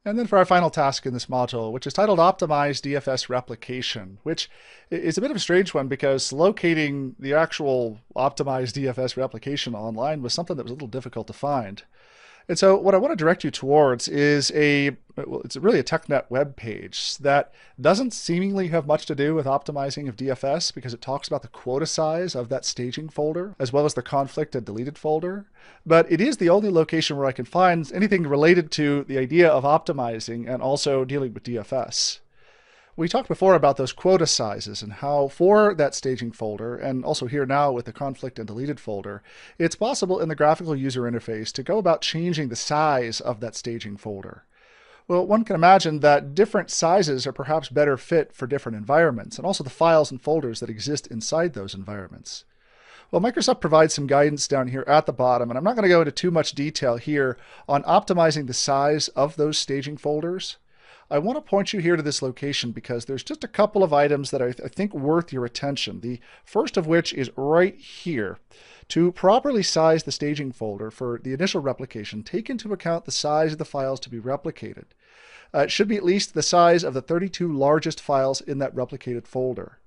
And then for our final task in this module, which is titled Optimize DFS Replication, which is a bit of a strange one because locating the actual optimized DFS replication online was something that was a little difficult to find. And so what I want to direct you towards is it's really a TechNet web page that doesn't seemingly have much to do with optimizing of DFS because it talks about the quota size of that staging folder as well as the conflict and deleted folder. But it is the only location where I can find anything related to the idea of optimizing and also dealing with DFS. We talked before about those quota sizes and how for that staging folder, and also here now with the conflict and deleted folder, it's possible in the graphical user interface to go about changing the size of that staging folder. Well, one can imagine that different sizes are perhaps better fit for different environments, and also the files and folders that exist inside those environments. Well, Microsoft provides some guidance down here at the bottom, and I'm not going to go into too much detail here on optimizing the size of those staging folders. I want to point you here to this location because there's just a couple of items that I think worth your attention. The first of which is right here. To properly size the staging folder for the initial replication, take into account the size of the files to be replicated. It should be at least the size of the 32 largest files in that replicated folder.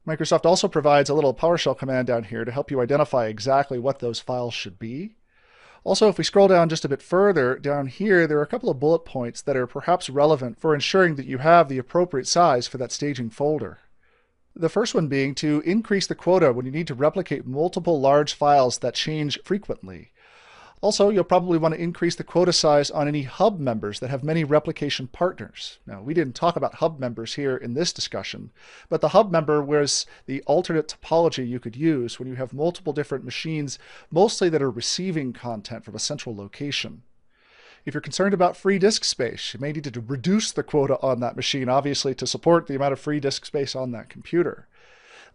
Microsoft also provides a little PowerShell command down here to help you identify exactly what those files should be. Also, if we scroll down just a bit further, down here there are a couple of bullet points that are perhaps relevant for ensuring that you have the appropriate size for that staging folder. The first one being to increase the quota when you need to replicate multiple large files that change frequently. Also, you'll probably want to increase the quota size on any hub members that have many replication partners. Now, we didn't talk about hub members here in this discussion, but the hub member was the alternate topology you could use when you have multiple different machines, mostly that are receiving content from a central location. If you're concerned about free disk space, you may need to reduce the quota on that machine, obviously, to support the amount of free disk space on that computer.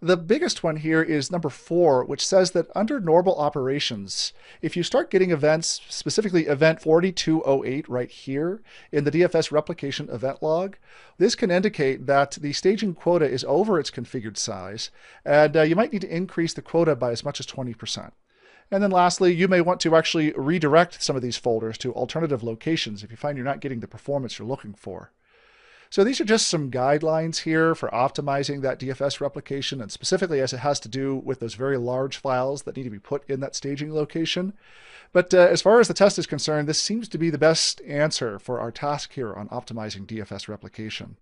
The biggest one here is number 4, which says that under normal operations, if you start getting events, specifically event 4208 right here in the DFS replication event log, this can indicate that the staging quota is over its configured size, and you might need to increase the quota by as much as 20%. And then lastly, you may want to actually redirect some of these folders to alternative locations if you find you're not getting the performance you're looking for. So these are just some guidelines here for optimizing that DFS replication, and specifically as it has to do with those very large files that need to be put in that staging location. But as far as the test is concerned, this seems to be the best answer for our task here on optimizing DFS replication.